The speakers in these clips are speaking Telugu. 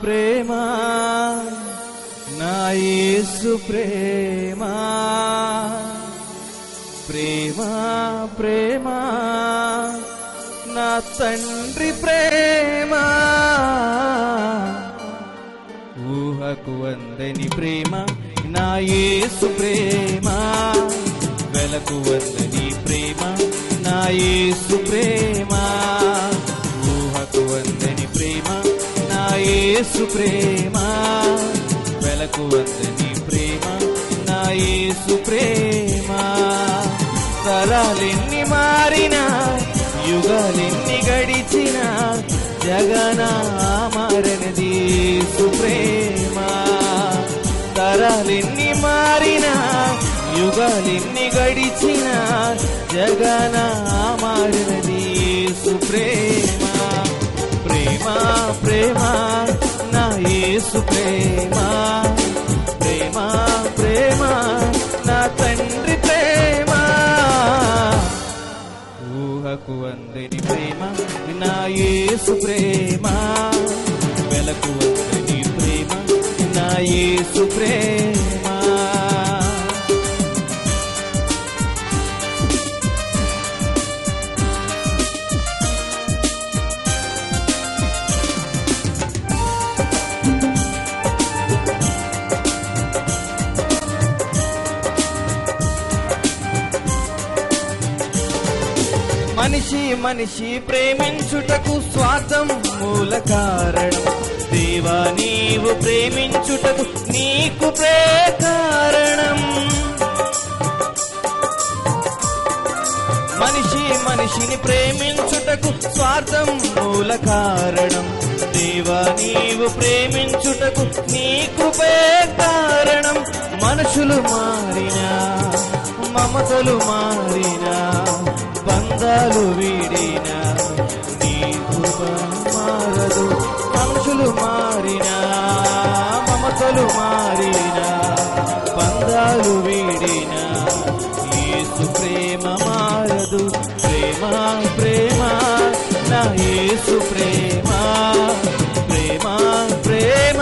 ప్రేమ నా యేసు ప్రేమ, ప్రేమ ప్రేమ నా తండ్రి ప్రేమ, ఊహకు అందని ప్రేమ నా యేసు ప్రేమ, వెలకు అందని ప్రేమ నా యేసు ప్రేమ, ఊహకు అందని ప్రేమ నా యేసు ప్రేమ, వెలకు అందని ప్రేమ నా యేసు ప్రేమ. తరాలెన్ని మారినా యుగాలెన్ని గడిచినా జగనా మారనిది యేసు ప్రేమ. తరాలెన్ని మారినా యుగాలెన్ని గడిచినా జగనా మారనిది యేసు ప్రేమ. ప్రేమ ప్రేమ నా యేసు ప్రేమ, ప్రేమ ప్రేమ నా తండ్రి ప్రేమ, ఊహకు అందని ప్రేమ నా యేసు ప్రేమ, వెలకు అందని ప్రేమ నా యేసు ప్రేమ. మనిషి మనిషి ప్రేమించుటకు స్వార్థం మూల కారణం, దేవా నీవు ప్రేమించుటకు నీకు కారణం. మనిషి మనిషిని ప్రేమించుటకు స్వార్థం మూల కారణం, దేవా నీవు ప్రేమించుటకు నీకు కారణం. మనుషులు మారినా మమతలు మారినా బంధాలు వీడినా నీ కృప మారదు. మనుషులు మారినా మమతలు మారినా బంధాలు వీడినా యేసు ప్రేమ మారదు. ప్రేమ ప్రేమ నా యేసు ప్రేమ, ప్రేమ ప్రేమ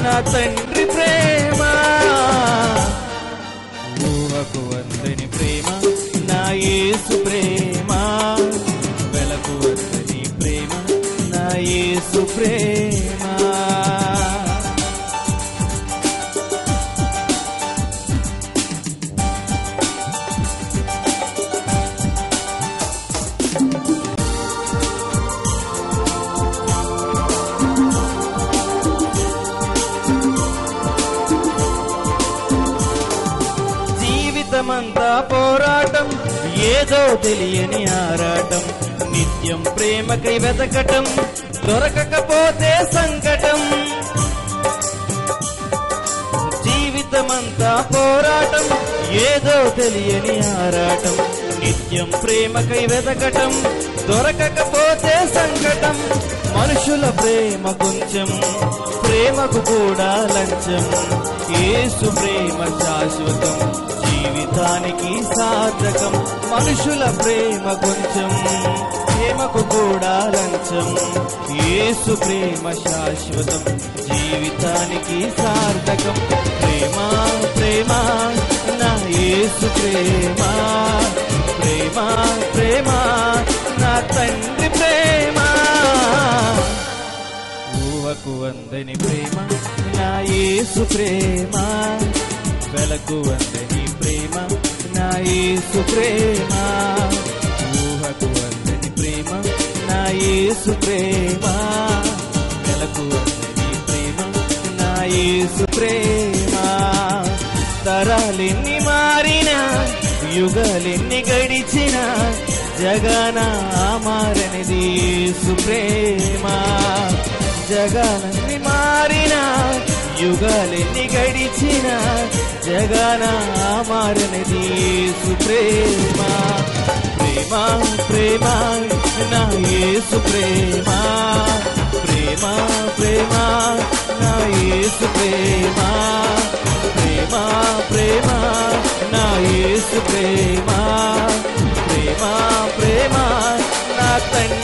నా తండ్రి ప్రేమ, ఊహకు అందని ప్రేమ నా యేసు ప్రేమ, వెలకు అందని ప్రేమ నా యేసు ప్రేమ. జీవితమంతా పోరాటం, ఏదో తెలియని ఆరాటం, నిత్యం ప్రేమకై వెతకటం, దొరకకపోతే సంకటం. జీవితమంతా పోరాటం, ఏదో తెలియని ఆరాటం, నిత్యం ప్రేమకై వెతకటం, దొరకకపోతే సంకటం. మనుషుల ప్రేమ కొంచెం, ప్రేమకు కూడా లంచం, యేసు ప్రేమ శాశ్వతం, జీవితానికి సార్థకం. మనుషుల ప్రేమ కొంచెం, ప్రేమకు కూడా లంచం, యేసు ప్రేమ శాశ్వతం, జీవితానికి సార్థకం. ప్రేమ ప్రేమ నా యేసు ప్రేమ, ప్రేమ ప్రేమ నా తండ్రి ప్రేమ, ఊహకు అందని ప్రేమ నా యేసు ప్రేమ, వెలకు అందని ప్రేమ నా యేసు ప్రేమ, ఊహకు అందని ప్రేమ నా యేసు ప్రేమ, వెలకు అందని ప్రేమ నా యేసు ప్రేమ. తరాలెన్ని మారినా యుగాలెన్ని గడిచినా జగనా మారనిది యేసు ప్రేమ. జగాలన్ని మారినా యుగాలెన్ని గడిచినా జగనా మారనిది యేసు ప్రేమ. ప్రేమ ప్రేమ నా యేసు ప్రేమ, ప్రేమ ప్రేమ నా యేసు ప్రేమ, ప్రేమ ప్రేమ నా యేసు ప్రేమ, ప్రేమ ప్రేమ నా తండ్రి